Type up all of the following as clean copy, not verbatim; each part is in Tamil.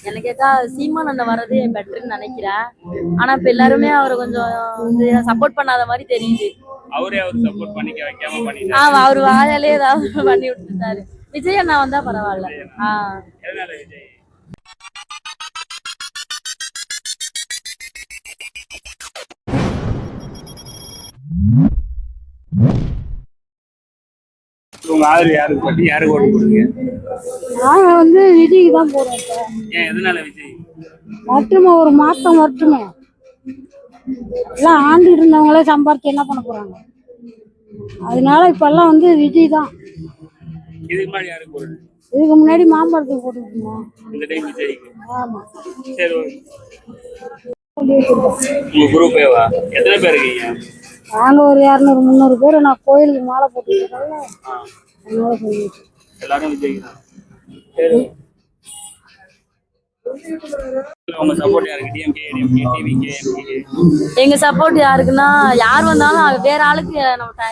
எனக்கு கேட்டா சீமான் அண்ணன் வர்றது பெட்டர்ன்னு நினைக்கிறேன். ஆனா இப்ப எல்லாருமே அவரை கொஞ்சம் வந்து சப்போர்ட் பண்ணாத மாதிரி தெரியுது. அவர் சப்போர்ட் பண்ணிக்க வைக்காம பண்ணிட்டாரு. அவர் வாயாலே ஏதாவது பண்ணி விட்டுட்டாரு. விஜய் அண்ணா வந்தா பரவாயில்ல. எதனால விஜய்? உங்க ஆதரவு யாருக்கு பத்தி யாருக்கு ஓட்டு போடுங்க? நாங்க வந்து விஜய்க்கு தான் போறோம். ஏன் எதனால விஜய்? மட்டுமே ஒரு மாற்றம் மட்டுமே. எல்லாம் ஆண்டு இருந்தவங்களே சம்பாதிச்சு என்ன பண்ண போறாங்க? அதனால இப்ப எல்லாம் வந்து விஜய் தான். இதுக்கு முன்னாடி யாருக்கு போடுறது? இதுக்கு முன்னாடி மாம்பழத்துக்கு போட்டுருக்கோம். இந்த டைம் விஜய்க்கு. ஆமா. சரி. உங்க குரூப் எத்தனை பேர் இருக்கீங்க? நாங்க ஒரு 200 300 பேர். நான் கோயிலுக்கு மாலை போட்டுருக்கேன்ல, அதனால சொல்லிட்டு எல்லாரும் விஜய் தான். சரி. உங்க சப்போர்ட் யாருக்கு? டிஎம்கே, ஏடிஎம்கே, டிவிகே, எம்பிகே? எங்க சப்போர்ட் யாருக்குன்னா, யார் வந்தாலும் வேற ஆளுக்கு நம்ம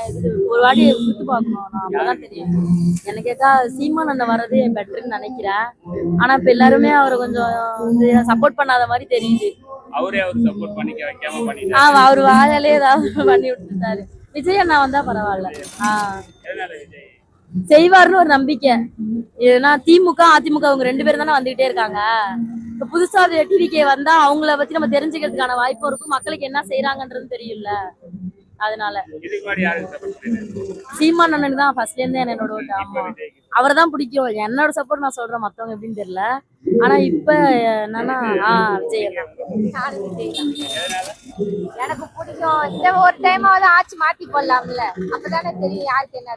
ஒரு வாட்டி கொடுத்து பார்க்கணும். அப்பதான் தெரியும். எனக்கு கேட்டா சீமான் அண்ணன் வர்றது பெட்டர்ன்னு நினைக்கிறேன். ஆனா இப்ப எல்லாருமே அவரை கொஞ்சம் வந்து சப்போர்ட் பண்ணாத மாதிரி தெரியுது. அவர் சப்போர்ட் பண்ணிக்க வைக்காம பண்ணிட்டாரு. அவர் வாயாலே ஏதாவது பண்ணி விட்டுட்டாரு. விஜய் அண்ணா வந்தா பரவாயில்ல. எதனால விஜய்? செய்வாருன்னு ஒரு நம்பிக்கை. ஏன்னா திமுக அதிமுக அவங்க 2 பேரும் தானே வந்துகிட்டே இருக்காங்க. இப்ப புதுசா டிவிகே வந்தா அவங்கள பத்தி நம்ம தெரிஞ்சுக்கிறதுக்கான வாய்ப்பும் இருக்கும். மக்களுக்கு என்ன செய்யறாங்கன்றது தெரியும்ல. அதனால சீமான் அண்ணனுக்கு தான் ஃபர்ஸ்ட்ல இருந்தே என்னோட ஓட்டு. ஆமா, அவரை தான் பிடிக்கும். என்னோட சப்போர்ட் நான் சொல்றேன், மத்தவங்க எப்படின்னு தெரியல. ஆனா இப்ப என்னன்னா விஜய் எனக்கு பிடிக்கும். இந்த ஒரு டைமாவது ஆட்சி மாத்தி போடலாம்ல, அப்பதானே தெரியும் யாருக்கு என்ன.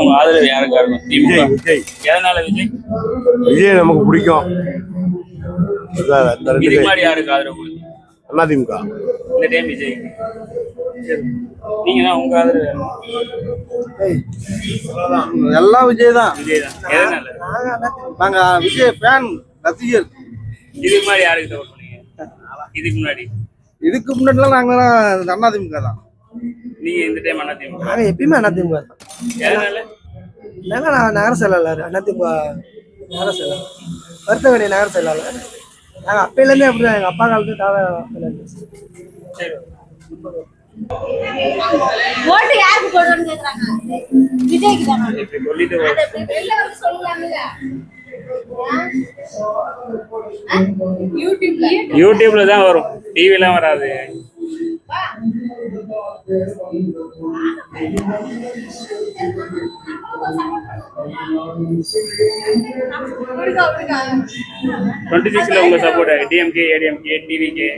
உங்க ஆதரவு யாருக்கா இருக்கும்? விஜய். எதனால விஜய்? விஜய் நமக்கு பிடிக்கும். யாருக்கு ஆதரவு? அதிமுக. இந்த டைம் விஜய். நீங்க உங்க ஆதரவு? எல்லாம் விஜய் தான். விஜய் தான். எதனால? நாங்க விஜய் ஃபேன், ரசிகர். இதுக்கு முன்னாடி யாருக்கு சப்போர்ட் பண்ணீங்க? இதுக்கு முன்னாடிலாம் நாங்க அதிமுக தான். நீங்க இந்த டைம் அதிமுக? நாங்க எப்பயுமே அதிமுக தான். எதனால? நாங்க நகர செயலாளர், அதிமுக நகர செயலாளர், வருத்தவணி நகர செயலாளர். நாங்க அப்பையிலேருந்தே அப்படிதான். எங்க அப்பா காலத்து ஓட்டு யாருக்கு போடுறோம்னு கேக்குறாங்க. விஜய்க்கு தான. யூடியூப்ல தான் வரும், டிவிலாம் வராது. உங்க சப்போர்ட் டிஎம்கே, ஏடிஎம்கே, டிவிகே,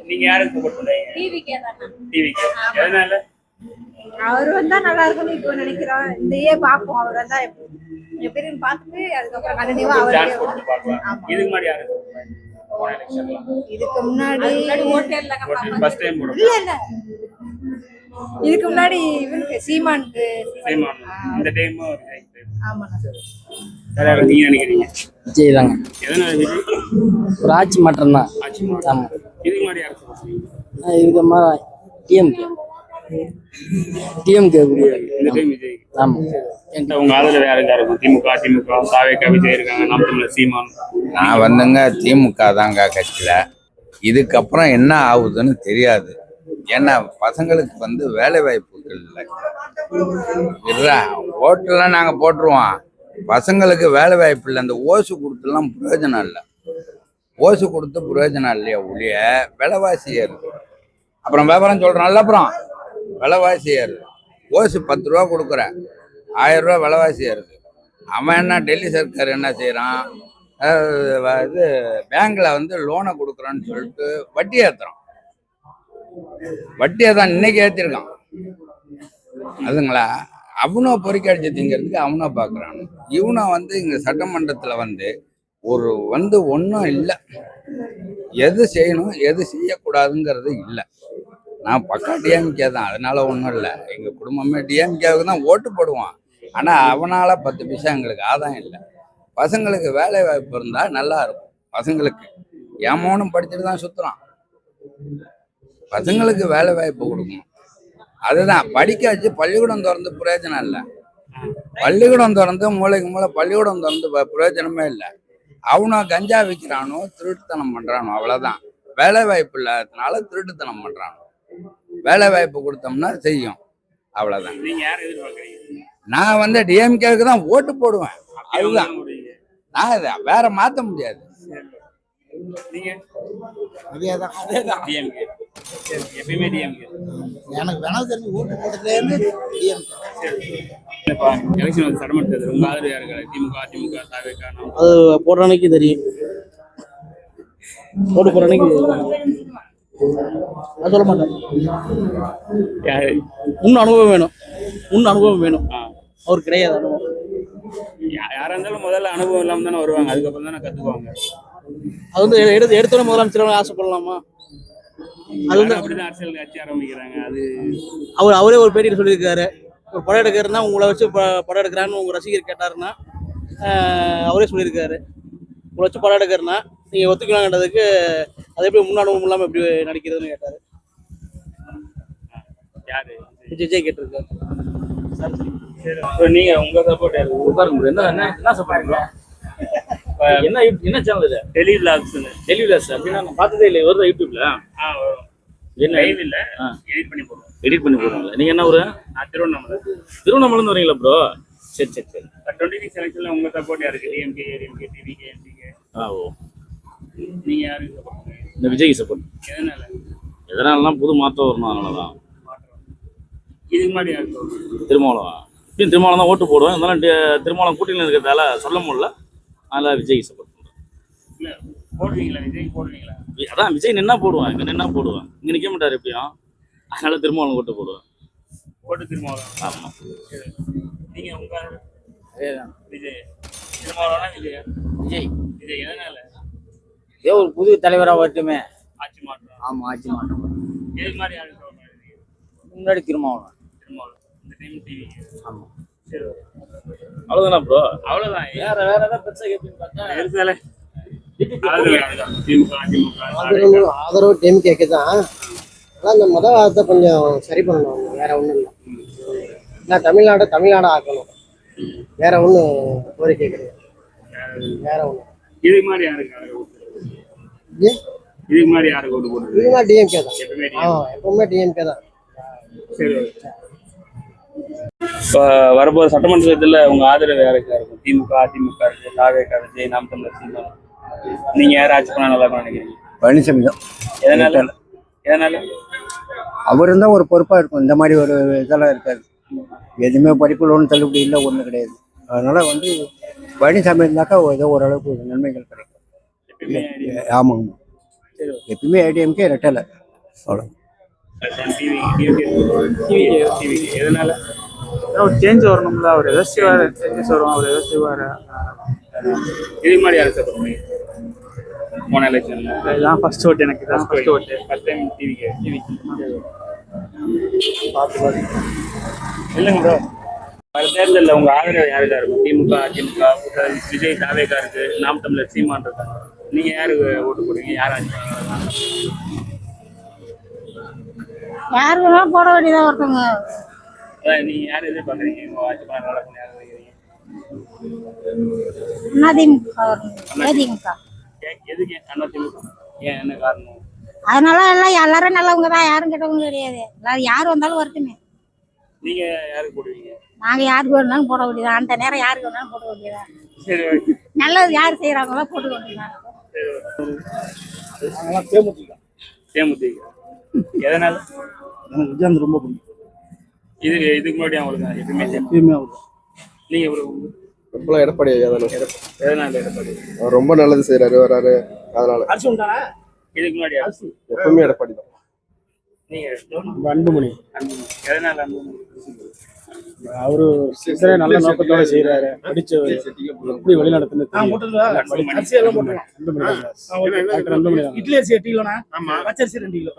நீங்க யாருக்கு சப்போர்ட் பண்றீங்க? டிவிகே. எதனால? அவர் வந்தா நல்லா இருக்கும்னு இப்போ நினைக்கிறோம். இந்த பாப்போம். அவர் வந்தா எப்படின்னு பார்த்துட்டு அதுக்கப்புறம் கண்டினியூவா அவர். இதுக்கு முன்னாடி யாரு? இதுக்கு முன்னாடி ஃபர்ஸ்ட் டைம் போடுறோம். இல்ல இதுக்கு முன்னாடி இவனுக்கு சீமானுக்கு. இந்த டைம் ஆமா. நீங்க நினைக்கிறீங்க? விஜய் தாங்க. எதனால விஜய்? ஒரு ஆட்சி மாற்றம் தான். ஆமா. இதுக்கு முன்னாடி யாரு? இதுக்கு மாதிரி டிஎம்கே. இந்த டைம் விஜய். ஆமா. உங்க ஆதரவு யாருக்கா இருக்கும்? திமுக, அதிமுக, தாவேகா, விஜய் இருக்காங்க, நாம் தமிழர் சீமான். நான் வந்துங்க திமுக தாங்க கட்சியில. இதுக்கப்புறம் என்ன ஆகுதுன்னு தெரியாது. ஏன்னா பசங்களுக்கு வந்து வேலை வாய்ப்புகள் இல்லை. ஓட்டெல்லாம் நாங்கள் போட்டுருவோம், பசங்களுக்கு வேலை வாய்ப்பு இல்லை. அந்த ஓசு கொடுத்துலாம் பிரயோஜனம் இல்லை. ஓசு கொடுத்து பிரயோஜனம் இல்லையா ஒழிய விலைவாசி ஏறுது. அப்புறம் வியாபாரம் சொல்கிறோம்ல, அப்புறம் விலைவாசி ஏறுது. ஓசு 10 ரூபா கொடுக்குறேன், 1000 ரூபா விலைவாசி ஏறுது. அவன் என்ன, டெல்லி சர்க்கார் என்ன செய்கிறான், இது பேங்க்ல வந்து லோனை கொடுக்குறான்னு சொல்லிட்டு வட்டி ஏற்றுறான். வட்டியை தான் இன்னைக்கு ஏற்றிருக்கான். அதுங்களா அவனோ பொறிக்கடிச்சு திங்கிறதுக்கு அவனோ பார்க்குறான். இவனை வந்து இங்கே சட்டமன்றத்தில் வந்து ஒன்றும் இல்லை. எது செய்யணும் எது செய்யக்கூடாதுங்கிறது இல்லை. நான் பக்கா டிஎம்கே தான், அதனால ஒன்றும் இல்லை. எங்கள் குடும்பமே டிஎம்கேவுக்கு தான் ஓட்டு போடுவான். ஆனால் அவனால் 10 பைசா எங்களுக்கு ஆதாயம் இல்லை. பசங்களுக்கு வேலை வாய்ப்பு இருந்தால் நல்லா இருக்கும். பசங்களுக்கு ஏமோனும் படிச்சுட்டு தான் சுற்றுறான். பசங்களுக்கு வேலை வாய்ப்பு கொடுக்கணும். அதுதான் படிக்க வச்சு பள்ளிக்கூடம் திறந்து பிரயோஜனம் இல்லை. பள்ளிக்கூடம் திறந்து மூளைக்கு மூளை பள்ளிக்கூடம் திறந்து பிரயோஜனமே இல்லை. அவனோ கஞ்சா விற்கிறானோ, திருட்டுத்தனம் பண்றானோ, அவ்வளவுதான். வேலை வாய்ப்பு இல்லாததுனால திருட்டுத்தனம் பண்றானோ. வேலை வாய்ப்பு கொடுத்தோம்னா செய்யும், அவ்வளவுதான். நீங்க யாரை எதிர்பார்க்கறீங்க? நான் வந்து டிஎம்கேவுக்கு தான் ஓட்டு போடுவேன். அதுதான் நான் இதை வேற மாத்த முடியாது. நீங்க அதேதான் டிஎம்கே. எப்பயுமே டிஎம்கே. எனக்கு வேணா தெரிஞ்சு ஓட்டு போட்டதுலேருந்து டிஎம்கே. எலெக்ஷன் வந்து சட்டமன்ற தேர்தல், உங்க ஆதரவு யாருக்கு? திமுக, அதிமுக, தாவேகா? அது போடுற அன்னைக்கு தெரியும். ஓட்டு போடுற அன்னைக்கு நான் சொல்ல மாட்டேன். யாரு? அனுபவம் வேணும். அவருக்கு கிடையாது அனுபவம். யாரா இருந்தாலும் முதல்ல அனுபவம் இல்லாம தானே வருவாங்க, அதுக்கப்புறம் தானே கத்துக்குவாங்க. அது வந்து எடுத்தோட முதலமைச்சர் ஆசைப்படலாமா? அது வந்து அப்படிதான் அரசியல் கட்சி ஆரம்பிக்கிறாங்க. அது அவரே ஒரு பேட்டியில் சொல்லியிருக்காரு, ஒரு படம் எடுக்கிறதுனா உங்களை வச்சு படம் எடுக்கிறான்னு உங்க ரசிகர் கேட்டாருன்னா அவரே சொல்லியிருக்காரு, உங்களை வச்சு படம் எடுக்கிறதுனா நீங்க ஒத்துக்கலாங்கிறதுக்கு அது எப்படி முன்னனுபவம் இல்லாம எப்படி நடிக்கிறதுன்னு கேட்டாரு. யாரு? விஜய் கேட்டிருக்காரு. நீங்க உங்க சப்போர்ட் யாருக்கு? பாருங்க என்ன சப்போர்ட் என்ன சேனல் இது? டெலி விலாக்ஸ். அப்படின்னா நான் பார்த்ததே இல்லை. வருதா யூடியூப்ல? வரும். என்ன லைவ் இல்ல, எடிட் பண்ணி போடுவோம். எடிட் பண்ணி போடுறாங்களா? நீங்க என்ன ஊரு? நான் திருவண்ணாமலை. திருவண்ணாமலைன்னு வரீங்களா ப்ரோ? சரி. 26 எலெக்ஷன்ல உங்க சப்போர்ட் யாருக்கு? டிஎம்கே, ஏடிஎம்கே, டிவிகே, எம்பிகே? ஓ, நீங்க யாருக்கு சப்போர்ட் பண்ணுவீங்க? இந்த விஜய் சப்போர்ட். எதனால? புது மாற்றம் வரணும், அதனாலதான். இதுக்கு முன்னாடி யாருக்கு? திருமாவளம். இப்பயும் திருமாவளம் தான் ஓட்டு போடுவேன். இருந்தாலும் திருமாவளம் கூட்டணியில் இருக்கிறதால சொல்ல முடியல. அதனால விஜய் சப்போர்ட் பண்ணுறேன். இல்ல போடுவீங்களா? விஜய் போடுவீங்களா? அதான் விஜய் நின்னா போடுவேன், இங்க நிக்க மாட்டாரு எப்பயும். அதனால திருமாவளம் ஓட்டு போடுவேன். போட்டு திருமாவளம். ஆமா. நீங்க உங்க விஜய்? திருமாவளம்னா விஜய். எதனால? ஏதோ ஒரு புது தலைவராக வரட்டுமே. ஆட்சி மாற்றம். ஆமா, ஆட்சி மாற்றம். இதுக்கு மாதிரி யாருக்கு சப்போர்ட் பண்ணுவீங்க? முன்னாடி திருமாவளம். இந்த டைம் டிவி. ஆமா. சரி, அவ்வளவுதானா ப்ரோ? அவ்வளவுதான். வேற ஏதாவது பெருசா கேட்பீங்க பார்த்தா பெருசால திமுக, அதிமுக ஆதரவு டிஎம்கேக்கு தான். ஆனால் இந்த மதவாதத்தை கொஞ்சம் சரி பண்ணணும், வேற ஒன்றும் இல்லை. நான் தமிழ்நாடு ஆக்கணும், வேற ஒன்றும் கோரிக்கை கிடையாது. வேற ஒன்றும் இதுக்கு மாதிரி யாருக்கு? இதுக்கு மாதிரி யாருக்கு ஓட்டு போடுறது? இதுதான் டிஎம்கே தான். எப்பவுமே டிஎம்கே தான். சரி. இப்போ வரப்போற சட்டமன்ற தேர்தலில் உங்க ஆதரவு யாருக்கு இருக்கும்? திமுக, அதிமுக இருக்கு, தாவேகா, விஜய், நாம் தமிழர், சீமான். நீங்க யாரும் ஆட்சி பண்ணா நல்லா நினைக்கிறீங்க? பழனிசாமி தான். எதனால? அவர் இருந்தால் ஒரு பொறுப்பாக இருக்கும். இந்த மாதிரி ஒரு இதெல்லாம் இருக்காது. எதுவுமே படிப்புல ஒன்றும் தள்ளுபடி இல்லை, ஒன்றும் கிடையாது. அதனால வந்து பழனிசாமி இருந்தாக்கா ஏதோ ஓரளவுக்கு நன்மைகள் கிடைக்கும். ஆமாங்க, எப்பயுமே ஏடிஎம்கே ரெட்டலை. அவ்வளோ. எதனால? ஒரு சேஞ்ச் வரணும்ல. அவர் எதோ செய்வார், சேஞ்சஸ் வரும், அவர் எதோ செய்வார். இதுக்கு மாதிரி யாருக்கு சப்போர்ட் பண்ணீங்க போன எலெக்ஷன்ல? இதுதான் ஃபர்ஸ்ட் ஓட்டு. எனக்கு தான் ஃபர்ஸ்ட் ஓட்டு. ஃபர்ஸ்ட் டைம் டிவிக்கு. இல்லைங்க ப்ரோ, வர தேர்தலில் உங்க ஆதரவு யாருக்கா இருக்கும்? திமுக, அதிமுக, விஜய், தாவேகா இருக்கு, நாம் தமிழர், சீமான் இருக்காங்க. நீங்க யாருக்கு ஓட்டு போடுவீங்க? யாராச்சும் யாரு வேணாலும் போட வேண்டியதான் ஒருத்தவங்க. நீங்க யாரும் எதிர்பார்க்குறீங்க? உங்க ஆட்சி பண்ண நல்லா பண்ணி யாரும் நினைக்கிறீங்க? அதிமுக. எதுக்கு அதிமுக? ஏன், என்ன காரணம்? அதனால எல்லாம் எல்லாரும் நல்லவங்க தான், யாரும் கெட்டவங்க கிடையாது. எல்லாரும் யார் வந்தாலும் வரட்டுமே. நீங்க யாருக்கு போடுவீங்க? நாங்க யாருக்கு வேணாலும் போட வேண்டியதான். அந்த நேரம் யாருக்கு வேணாலும் போட வேண்டியதான். சரி, நல்லது யார் செய்யறாங்களோ போட வேண்டியதான். தேமுதிக. எதனால? எனக்கு விஜயகாந்த் ரொம்ப பிடிக்கும். இதுக்கு முன்னாடி அவங்களுக்கு எப்பயுமே அவர். நீங்க எப்பெல்லாம் எடப்பாடி ஐயா தானே. எதனால எடப்பாடி? அவர் ரொம்ப நல்லது செய்யறாரு, வராரு, அதனால. இதுக்கு முன்னாடி எப்பவுமே எடப்பாடி தான். நீங்க? அன்புமணி. எதனால அன்புமணி? அவரு நல்ல நோக்கத்தோட செய்யறாரு, படிச்சவர், எப்படி வழிநடத்துன்னு இட்லி அரிசி 8 கிலோண்ணா, பச்சரிசி 2 கிலோ.